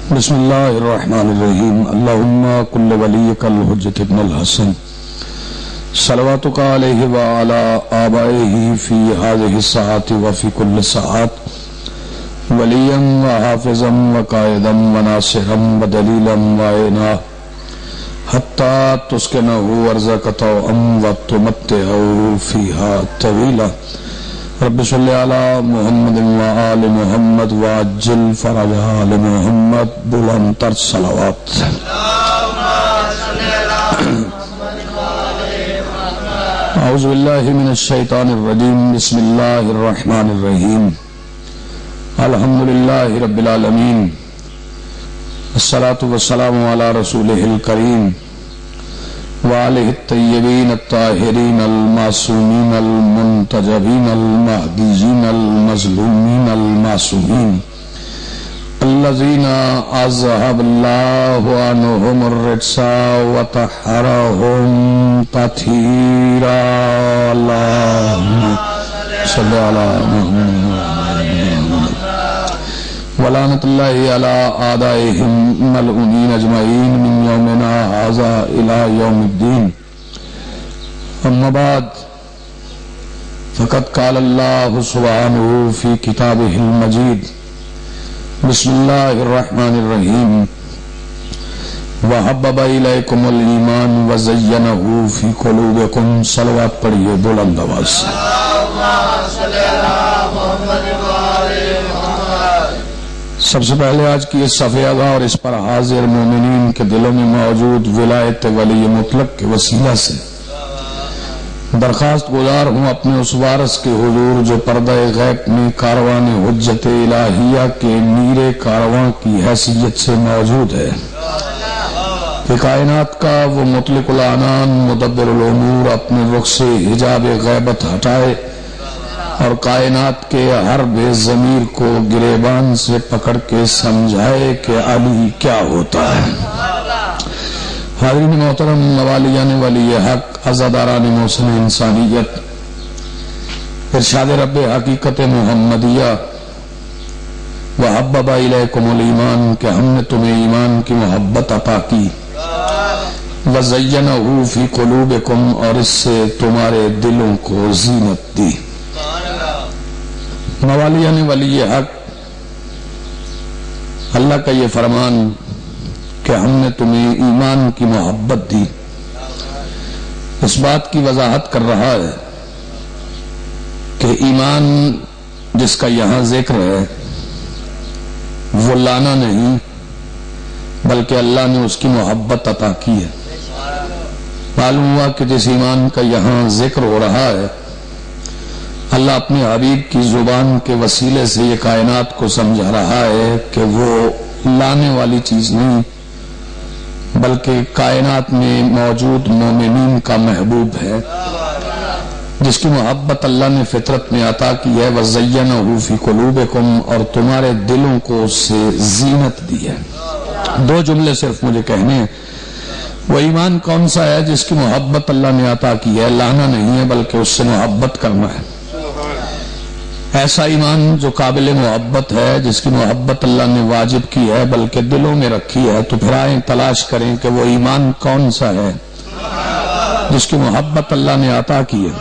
بسم اللہ الرحمن الرحیم اللہم کل ولیک الحجت ابن الحسن صلواتک علیہ وعلا آبائہ فی هذه الساعات وفی کل ساعت ولیا وحافظا وقائدا وناصرا ودلیلا وعینا حتی تسکنہ ارضک طوعا وتمتعہ فیہا طویلا رب صلی علی محمد وآل محمد وعجل فرج آل محمد بلندتر صلوات. اعوذ باللہ من الشیطان الرجیم بسم اللہ الرحمن الرحیم الحمدللہ رب العالمین الصلاة والسلام علی رسولہ الکریم وآلہ الطیبین الطاہرین المعصومین المنتجبین المہدیین المظلومین المعصومین الذین اذہب اللہ عنہم الرجس وطہرہم تطہیرا. اللہم صلی علی محمد ولعنت اللہ علی اعدائہم ملعونین اجمعین من یومنا ھذا الی یوم الدین. اما بعد فقد قال اللہ سبحانہ فی کتابہ المجید بسم اللہ الرحمن الرحیم وحبب الیکم الایمان وزینہ فی قلوبکم. صلوات پڑھیے بلند آواز سے. سب سے پہلے آج کی اس صفحہ اور اس پر حاضر مومنین کے دلوں میں موجود ولایت ولی مطلق کے وسیلہ سے درخواست گزار ہوں اپنے اس وارث کے حضور جو پردہ غیب میں کاروان حجت الہیہ کے میر کارواں کی حیثیت سے موجود ہے کہ کائنات کا وہ مطلق العنان مدبر الامور اپنے رخ سے حجاب غیبت ہٹائے اور کائنات کے ہر بے ضمیر کو گریبان سے پکڑ کے سمجھائے کہ علی کیا ہوتا ہے. حاضرین محترم، موالیان ولی حق، عزاداران محسن انسانیت، ارشاد رب حقیقت محمدیہ وحبب الیکم الایمان کہ ہم نے تمہیں ایمان کی محبت عطا کی وزینہ فی قلوبکم اور اس سے تمہارے دلوں کو زینت دی. موالیان ولی حق، اللہ کا یہ فرمان کہ ہم نے تمہیں ایمان کی محبت دی اس بات کی وضاحت کر رہا ہے کہ ایمان جس کا یہاں ذکر ہے وہ لانا نہیں بلکہ اللہ نے اس کی محبت عطا کی ہے. معلوم ہوا کہ جس ایمان کا یہاں ذکر ہو رہا ہے اللہ اپنے حبیب کی زبان کے وسیلے سے یہ کائنات کو سمجھا رہا ہے کہ وہ لانے والی چیز نہیں بلکہ کائنات میں موجود مومنین کا محبوب ہے جس کی محبت اللہ نے فطرت میں عطا کی ہے وَزَيَّنَهُ فِي قُلُوبِكُمْ اور تمہارے دلوں کو اس سے زینت دی ہے. دو جملے صرف مجھے کہنے ہیں. وہ ایمان کون سا ہے جس کی محبت اللہ نے عطا کی ہے، لانا نہیں ہے بلکہ اس سے محبت کرنا ہے. ایسا ایمان جو قابل محبت ہے جس کی محبت اللہ نے واجب کی ہے بلکہ دلوں میں رکھی ہے. تو پھر آئیں تلاش کریں کہ وہ ایمان کون سا ہے جس کی محبت اللہ نے عطا کی ہے.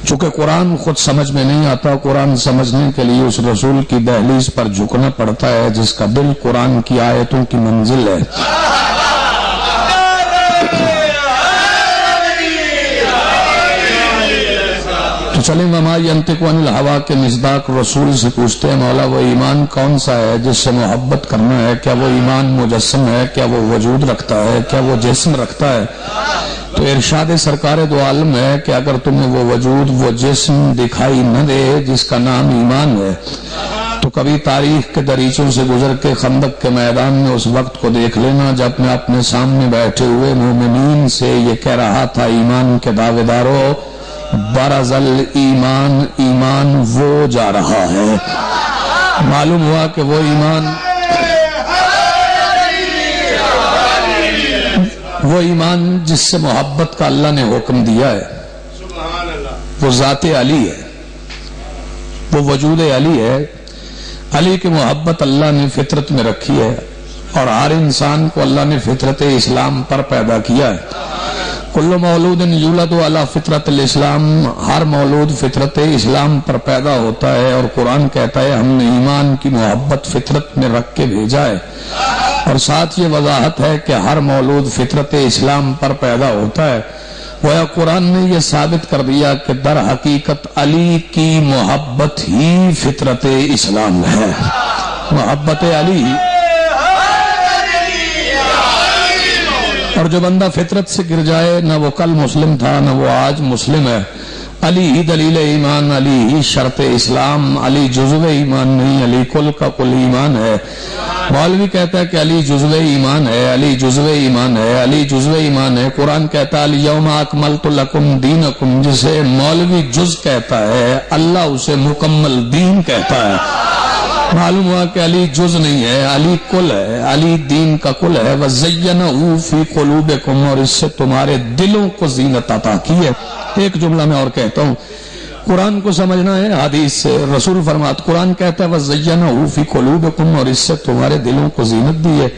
چونکہ قرآن خود سمجھ میں نہیں آتا، قرآن سمجھنے کے لیے اس رسول کی دہلیز پر جھکنا پڑتا ہے جس کا دل قرآن کی آیتوں کی منزل ہے. تو چلیں وما ینطق عن الہویٰ کے مصداق رسول سے پوچھتے ہیں مولا وہ ایمان کون سا ہے جس سے محبت کرنا ہے؟ کیا وہ ایمان مجسم ہے؟ کیا وہ وجود رکھتا ہے؟ کیا وہ جسم رکھتا ہے؟ تو ارشاد سرکار دو عالم ہے کہ اگر تمہیں وہ وجود وہ جسم دکھائی نہ دے جس کا نام ایمان ہے تو کبھی تاریخ کے دریچوں سے گزر کے خندق کے میدان میں اس وقت کو دیکھ لینا جب میں اپنے سامنے بیٹھے ہوئے مومنین سے یہ کہہ رہا تھا ایمان کے دعوے داروں برز الایمان، ایمان وہ جا رہا ہے. معلوم ہوا کہ وہ ایمان جس سے محبت کا اللہ نے حکم دیا ہے وہ ذات علی ہے، وہ وجود علی ہے. علی کی محبت اللہ نے فطرت میں رکھی ہے. اور ہر انسان کو اللہ نے فطرت اسلام پر پیدا کیا ہے۔ کل مولود یولد علی فطرت الاسلام، ہر مولود فطرت اسلام پر پیدا ہوتا ہے، اور قرآن کہتا ہے ہم نے ایمان کی محبت فطرت میں رکھ کے بھیجا ہے، اور ساتھ یہ وضاحت ہے کہ ہر مولود فطرت اسلام پر پیدا ہوتا ہے۔ گویا قرآن نے یہ ثابت کر دیا کہ در حقیقت علی کی محبت ہی فطرت اسلام ہے، محبت علی۔ اور جو بندہ فطرت سے گر جائے، نہ وہ کل مسلم تھا نہ وہ آج مسلم ہے۔ علی ہی دلیل ایمان، علی ہی شرط اسلام، علی جزو ایمان نہیں، علی کل کا کل ایمان ہے۔ مولوی کہتا ہے کہ علی جزو ایمان ہے، علی جزو ایمان ہے، علی جزو ایمان ہے۔ قرآن کہتا ہے الیوم اکملت لکم دینکم، جسے مولوی جز کہتا ہے اللہ اسے مکمل دین کہتا ہے۔ معلوم ہوا کہ علی جز نہیں ہے، علی کل ہے، علی دین کا کل ہے۔ وَزَيَّنَهُ فِي قُلُوبِكُمْ، اور اس سے تمہارے دلوں کو زینت عطا کی ہے۔ ایک جملہ میں اور کہتا ہوں، قرآن کو سمجھنا ہے حدیث سے۔ رسول فرماتے قرآن کہتا ہے وَزَيَّنَهُ فِي قُلُوبِكُمْ، اور اس سے تمہارے دلوں کو زینت دی ہے۔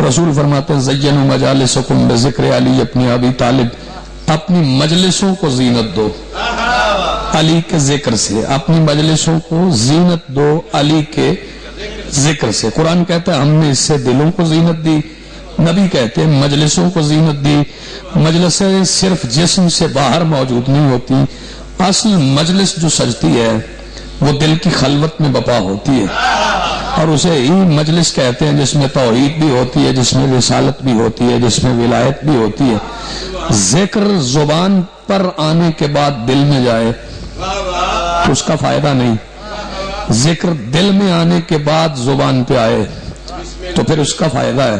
رسول فرماتے ہیں زَيَّنُوا مَجَالِسَكُمْ بِذِكْرِ عَلِيِّ ابْنِ أَبِي طالب، اپنی مجلسوں کو زینت دو علی کے ذکر سے، اپنی مجلسوں کو زینت دو علی کے ذکر سے۔ قرآن کہتا ہے ہم نے اس سے دلوں کو زینت دی، نبی کہتے ہیں مجلسوں کو زینت دی۔ مجلسیں صرف جسم سے باہر موجود نہیں ہوتی، اصل مجلس جو سجتی ہے وہ دل کی خلوت میں بپا ہوتی ہے، اور اسے ہی مجلس کہتے ہیں جس میں توحید بھی ہوتی ہے، جس میں رسالت بھی ہوتی ہے، جس میں ولایت بھی ہوتی ہے۔ ذکر زبان پر آنے کے بعد دل میں جائے تو اس کا فائدہ نہیں، ذکر دل میں آنے کے بعد زبان پہ آئے تو پھر اس کا فائدہ ہے۔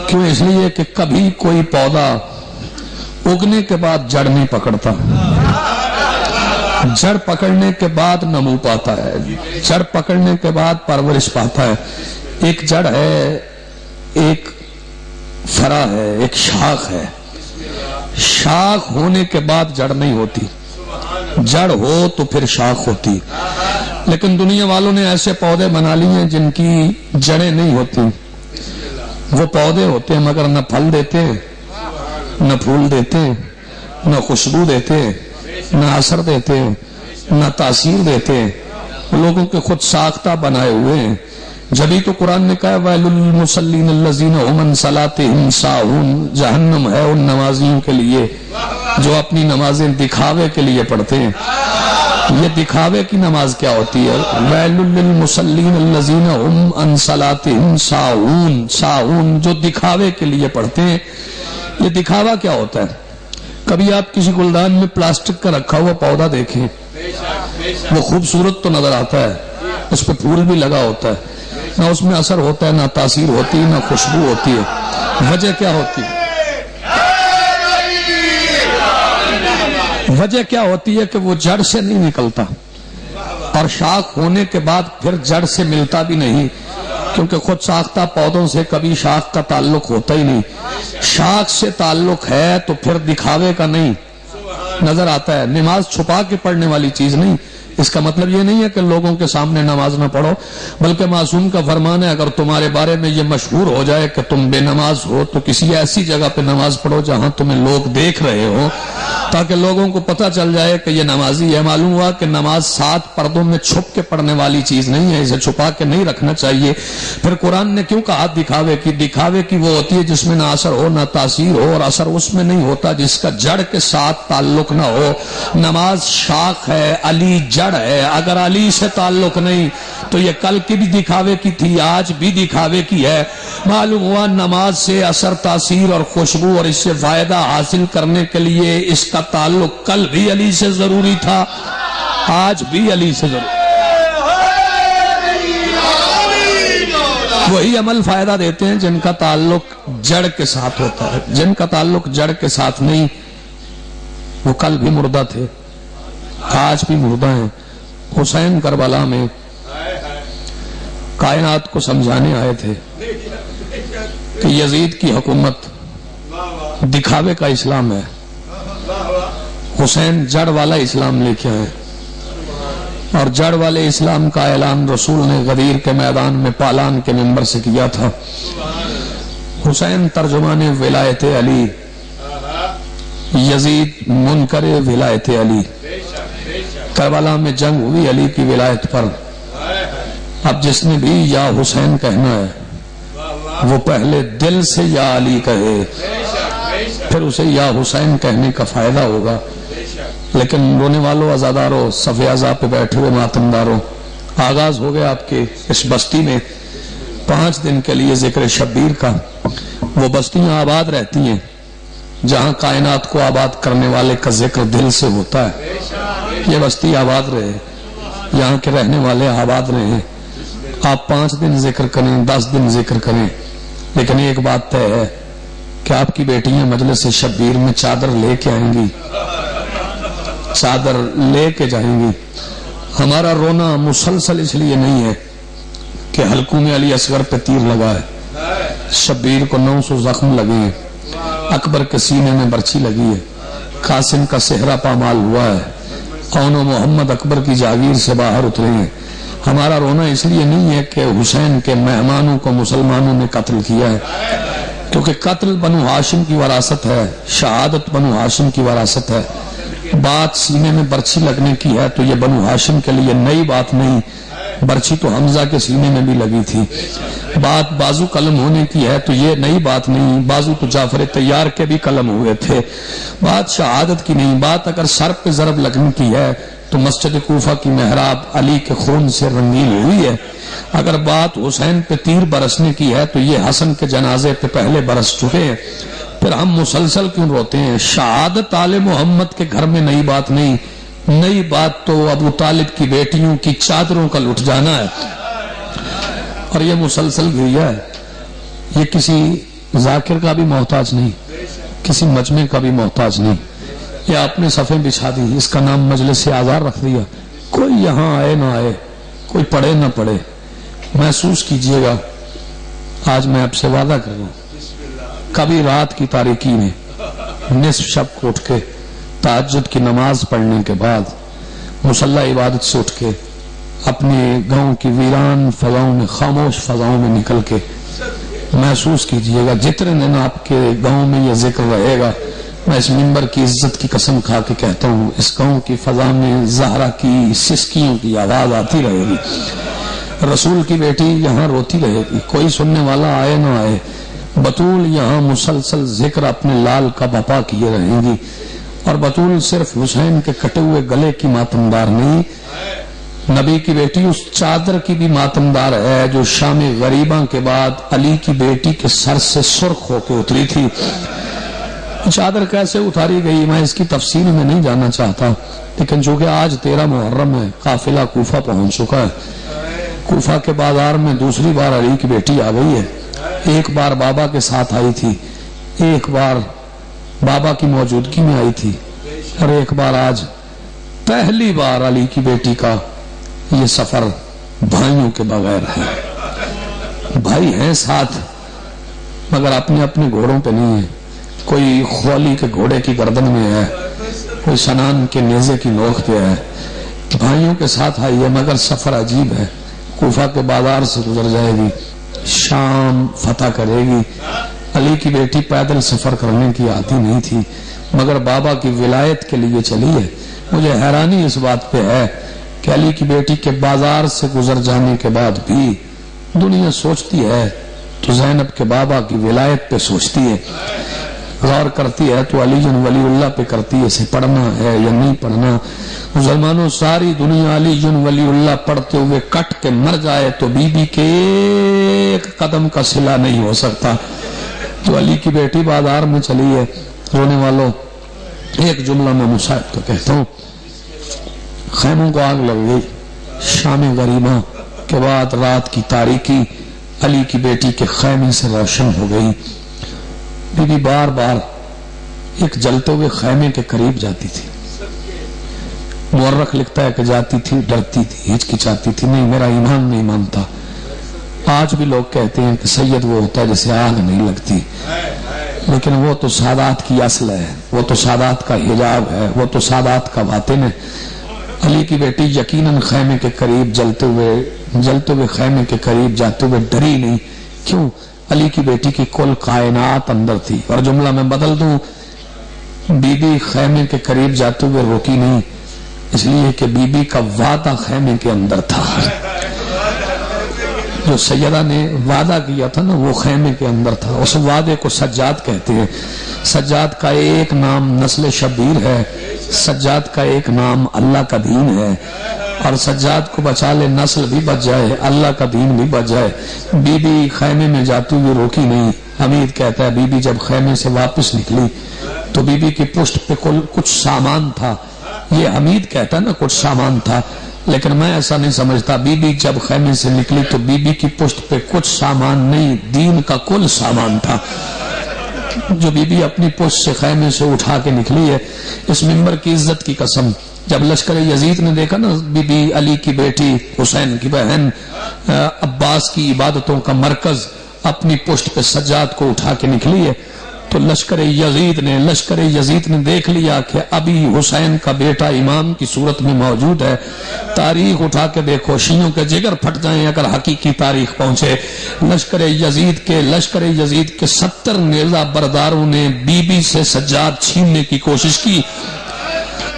کیوں؟ اس لیے کہ کبھی کوئی پودا اگنے کے بعد جڑ نہیں پکڑتا، جڑ پکڑنے کے بعد نمو پاتا ہے، جڑ پکڑنے کے بعد پرورش پاتا ہے۔ ایک جڑ ہے، ایک فرع ہے، ایک شاخ ہے۔ شاخ ہونے کے بعد جڑ نہیں ہوتی، جڑ ہو تو پھر شاخ ہوتی۔ لیکن دنیا والوں نے ایسے پودے بنا لیے ہیں جن کی جڑیں نہیں ہوتی، وہ پودے ہوتے ہیں مگر نہ پھل دیتے، نہ پھول دیتے، نہ خوشبو دیتے، نہ اثر دیتے، نہ تاثیر دیتے، لوگوں کے خود ساختہ بنائے ہوئے ہیں۔ جبھی تو قرآن نے کہا وَيْلٌ لِّلْمُصَلِّينَ الَّذِينَ هُمْ عَنْ صَلَاتِهِمْ سَاهُونَ، جہنم ہے ان نمازیوں کے لیے جو اپنی نمازیں دکھاوے کے لیے پڑھتے ہیں۔ یہ دکھاوے کی نماز کیا ہوتی ہے؟ وَيْلٌ لِّلْمُصَلِّينَ الَّذِينَ هُمْ عَنْ صَلَاتِهِمْ سَاهُونَ، ساہون جو دکھاوے کے لیے پڑھتے ہیں۔ یہ دکھاوا کیا ہوتا ہے؟ کبھی آپ کسی گلدان میں پلاسٹک کا رکھا ہوا پودا دیکھیں، وہ خوبصورت تو نظر آتا ہے، اس پہ پھول بھی لگا ہوتا ہے، نہ اس میں اثر ہوتا ہے، نہ تاثیر ہوتی ہے، نہ خوشبو ہوتی ہے۔ وجہ کیا ہوتی ہے؟ وجہ کیا ہوتی ہے کہ وہ جڑ سے نہیں نکلتا، اور شاخ ہونے کے بعد پھر جڑ سے ملتا بھی نہیں، کیونکہ خود ساختہ پودوں سے کبھی شاخ کا تعلق ہوتا ہی نہیں۔ شاخ سے تعلق ہے تو پھر دکھاوے کا نہیں نظر آتا ہے۔ نماز چھپا کے پڑھنے والی چیز نہیں، اس کا مطلب یہ نہیں ہے کہ لوگوں کے سامنے نماز نہ پڑھو، بلکہ معصوم کا فرمان ہے اگر تمہارے بارے میں یہ مشہور ہو جائے کہ تم بے نماز ہو تو کسی ایسی جگہ پہ نماز پڑھو جہاں تمہیں لوگ دیکھ رہے ہو، تاکہ لوگوں کو پتہ چل جائے کہ یہ نمازی ہے۔ معلوم ہوا کہ نماز 7 پردوں میں چھپ کے پڑھنے والی چیز نہیں ہے، اسے چھپا کے نہیں رکھنا چاہیے۔ پھر قرآن نے کیوں کہا دکھاوے کی؟ دکھاوے کی وہ ہوتی ہے جس میں نہ اثر ہو نہ تاثیر ہو، اور اثر اس میں نہیں ہوتا جس کا جڑ کے ساتھ تعلق نہ ہو۔ نماز شاخ ہے، علی جڑ ہے، اگر علی سے تعلق نہیں تو یہ کل کی بھی دکھاوے کی تھی، آج بھی دکھاوے کی ہے۔ معلوم ہوا نماز سے اثر تاثیر اور خوشبو اور اس سے فائدہ حاصل کرنے کے لیے اس کا تعلق کل بھی علی سے ضروری تھا، آج بھی علی سے ضروری۔ وہی عمل فائدہ دیتے ہیں جن کا تعلق جڑ کے ساتھ ہوتا ہے، جن کا تعلق جڑ کے ساتھ نہیں وہ کل بھی مردہ تھے، آج بھی مردہ ہیں۔ حسین کربلا میں کائنات کو سمجھانے آئے تھے کہ یزید کی حکومت دکھاوے کا اسلام ہے، حسین جڑ والا اسلام لے کے آئے۔ اور جڑ والے اسلام کا اعلان رسول نے غدیر کے میدان میں پالان کے منبر سے کیا تھا۔ حسین ترجمان ولایت علی، یزید منکر ولایت علی، کربلا میں جنگ ہوئی علی کی ولایت پر۔ اب جس نے بھی یا حسین کہنا ہے وہ پہلے دل سے یا علی کہے، پھر اسے یا حسین کہنے کا فائدہ ہوگا۔ لیکن رونے والوں، عزاداروں، صف اعزاء پہ بیٹھے ہوئے ماتمداروں، آغاز ہو گیا آپ کے اس بستی میں 5 دن کے لیے ذکر شبیر کا۔ وہ بستیاں آباد رہتی ہیں جہاں کائنات کو آباد کرنے والے کا ذکر دل سے ہوتا ہے۔ یہ بستی آباد رہے، یہاں کے رہنے والے آباد رہے۔ آپ 5 دن ذکر کریں، 10 دن ذکر کریں، لیکن ایک بات طے ہے کہ آپ کی بیٹیاں مجلس شبیر میں چادر لے کے آئیں گی، چادر لے کے جائیں گی۔ ہمارا رونا مسلسل اس لیے نہیں ہے کہ حلقوں میں علی اصغر پہ تیر لگا ہے، شبیر کو 900 زخم لگے ہیں، اکبر کے سینے میں برچھی لگی ہے، قاسم کا صحرا پامال ہوا ہے، کون و محمد اکبر کی جاگیر سے باہر اترے ہیں۔ ہمارا رونا اس لیے نہیں ہے کہ حسین کے مہمانوں کو مسلمانوں نے قتل کیا ہے، کیونکہ قتل بنو ہاشم کی وراثت ہے، شہادت بنو ہاشم کی وراثت ہے۔ بات سینے میں برچھی لگنے کی ہے تو یہ بنو ہاشم کے لیے نئی بات نہیں، برچھی تو حمزہ کے سینے میں بھی لگی تھی۔ بات بازو قلم ہونے کی ہے تو یہ نئی بات نہیں، بازو تو جعفر طیار کے بھی قلم ہوئے تھے۔ بات شہادت کی نہیں، بات اگر سر پہ ضرب لگنے کی ہے تو مسجد کوفہ کی محراب علی کے خون سے رنگین ہوئی ہے۔ اگر بات حسین پہ تیر برسنے کی ہے تو یہ حسن کے جنازے پہ پہلے برس چکے ہیں، پھر ہم مسلسل کیوں روتے ہیں؟ شہادت آل محمد کے گھر میں نئی بات نہیں، نئی بات تو ابو طالب کی بیٹیوں کی چادروں کا لٹ جانا ہے، اور یہ مسلسل گریا ہے۔ یہ کسی ذاکر کا بھی محتاج نہیں، کسی مجمع کا بھی محتاج نہیں، یہ آپ نے صفیں بچھا دی، اس کا نام مجلس آزار رکھ دیا۔ کوئی یہاں آئے نہ آئے، کوئی پڑھے نہ پڑھے، محسوس کیجئے گا۔ آج میں آپ سے وعدہ کر رہا ہوں، کبھی رات کی تاریکی میں نصف شب کو اٹھ کے تہجد کی نماز پڑھنے کے بعد مصلی عبادت سے اٹھ کے اپنے گاؤں کی ویران فضاؤں میں، خاموش فضاؤں میں نکل کے محسوس کیجئے گا، جتنے دن آپ کے گاؤں میں یہ ذکر رہے گا، میں اس منبر کی عزت کی قسم کھا کے کہتا ہوں، اس گاؤں کی فضا میں زہرا کی سسکیوں کی آواز آتی رہے گی، رسول کی بیٹی یہاں روتی رہے گی، کوئی سننے والا آئے نہ آئے، بطول یہاں مسلسل ذکر اپنے لال کا بپا کیے رہیں گی۔ اور بطول صرف حسین کے کٹے ہوئے گلے کی ماتمدار نہیں، نبی کی بیٹی اس چادر کی بھی ماتمدار ہے جو شام غریباں کے بعد علی کی بیٹی کے سر سے سرخ ہو کے اتری تھی۔ چادر کیسے اتاری گئی میں اس کی تفصیل میں نہیں جاننا چاہتا، لیکن جو کہ آج 13 محرم ہے، قافلہ کوفہ پہنچ چکا ہے، کوفہ کے بازار میں دوسری بار علی کی بیٹی آ گئی ہے۔ ایک بار بابا کے ساتھ آئی تھی، ایک بار بابا کی موجودگی میں آئی تھی، اور ایک بار آج پہلی بار علی کی بیٹی کا یہ سفر بھائیوں کے بغیر ہے۔ بھائی ہیں ساتھ مگر اپنے اپنے گھوڑوں پہ نہیں ہے، کوئی خولی کے گھوڑے کی گردن میں ہے، کوئی سنان کے نیزے کی نوک پہ ہے، بھائیوں کے ساتھ آئی ہے، مگر سفر عجیب ہے۔ کوفہ کے بازار سے گزر جائے گی، شام فتح کرے گی۔ علی کی بیٹی پیدل سفر کرنے کی عادی نہیں تھی، مگر بابا کی ولایت کے لیے چلی ہے۔ مجھے حیرانی اس بات پہ ہے کہ علی کی بیٹی کے بازار سے گزر جانے کے بعد بھی دنیا سوچتی ہے تو زینب کے بابا کی ولایت پہ سوچتی ہے، غور کرتی ہے تو علی جن ولی اللہ پہ کرتی ہے، اسے پڑھنا ہے یا نہیں پڑھنا۔ مسلمانوں، ساری دنیا علی جن ولی اللہ پڑھتے ہوئے کٹ کے مر جائے تو بی بی کے ایک قدم کا صلہ نہیں ہو سکتا۔ تو علی کی بیٹی بازار میں چلی ہے۔ رونے والوں، ایک جملہ میں مصاحب کو کہتا ہوں، خیموں کو آگ لگ گئی، شام غریباں کے بعد رات کی تاریکی علی کی بیٹی کے خیمے سے روشن ہو گئی۔ بی بی بار بار ایک جلتے ہوئے خیمے کے قریب جاتی تھی۔ مورخ لکھتا ہے کہ جاتی تھی، ڈرتی تھی، ہچکچاتی تھی، نہیں میرا ایمان نہیں مانتا۔ آج بھی لوگ کہتے ہیں کہ سید وہ ہوتا ہے جسے آگ نہیں لگتی، لیکن وہ تو سادات کی اصل ہے، وہ تو سادات کا حجاب ہے، وہ تو سادات کا باطن ہے۔ علی کی بیٹی یقیناً خیمے کے قریب جلتے ہوئے خیمے کے قریب جاتے ہوئے ڈری نہیں. کیوں؟ علی کی بیٹی کی کل کائنات اندر تھی. اور جملہ میں بدل دوں، بی بی خیمے کے قریب جاتے ہوئے روکی نہیں، اس لیے کہ بی بی کا وعدہ خیمے کے اندر تھا. جو سیدہ نے وعدہ کیا تھا نا وہ خیمے کے اندر تھا. اس وعدے کو سجاد کہتے ہیں. سجاد کا ایک نام نسل شبیر ہے، سجاد کا ایک نام اللہ کا دین ہے. اور سجاد کو بچا لے، نسل بھی بچ جائے، اللہ کا دین بھی بچ جائے. بی بی خیمے میں جاتی ہوئی روکی نہیں. حمید کہتا ہے بی بی جب خیمے سے واپس نکلی تو بی بی کی پشت پہ کچھ سامان تھا. یہ حمید کہتا ہے نا کچھ سامان تھا، لیکن میں ایسا نہیں سمجھتا. بی بی جب خیمے سے نکلی تو بی بی کی پشت پہ کچھ سامان نہیں، دین کا کل سامان تھا جو بی بی اپنی پشت سے خیمے سے اٹھا کے نکلی ہے. اس منبر کی عزت کی قسم، جب لشکر یزید نے دیکھا نا بی بی علی کی بیٹی، حسین کی بہن، عباس کی عبادتوں کا مرکز اپنی پشت پہ سجاد کو اٹھا کے نکلی ہے، تو لشکر یزید نے دیکھ لیا کہ ابھی حسین کا بیٹا امام کی صورت میں موجود ہے. تاریخ اٹھا کے دیکھو، شیعوں کے جگر پھٹ جائیں اگر حقیقی تاریخ پہنچے. لشکر یزید کے 70 نیزہ برداروں نے بی بی سے سجاد چھیننے کی کوشش کی.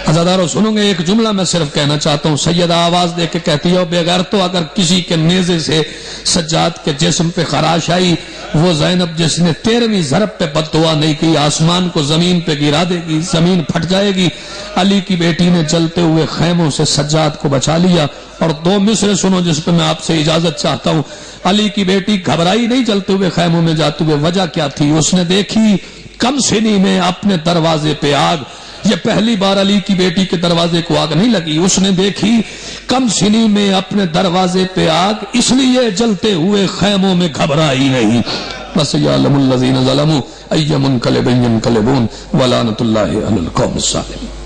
عزادارو سنو گے، ایک جملہ میں صرف کہنا چاہتا ہوں. سیدہ آواز دے کے کہتی ہے بغیر تو اگر کسی کے نیزے سے سجاد کے جسم پہ خراش آئی، وہ زینب جس نے 13ویں ضرب پہ بد دعا نہیں کی، آسمان کو زمین پہ گرا دے گی، زمین پھٹ جائے گی. علی کی بیٹی نے جلتے ہوئے خیموں سے سجاد کو بچا لیا. اور 2 مصرے سنو جس پہ میں آپ سے اجازت چاہتا ہوں. علی کی بیٹی گھبرائی نہیں جلتے ہوئے خیموں میں جاتے ہوئے. وجہ کیا تھی؟ اس نے دیکھی کم سنی میں اپنے دروازے پہ آگ. یہ پہلی بار علی کی بیٹی کے دروازے کو آگ نہیں لگی، اس نے دیکھی کم سنی میں اپنے دروازے پہ آگ، اس لیے جلتے ہوئے خیموں میں گھبرائی نہیں. بس یعلم الذین ظلموا ای منقلب ینقلبون ولعنۃ اللہ علی القوم الظالمین.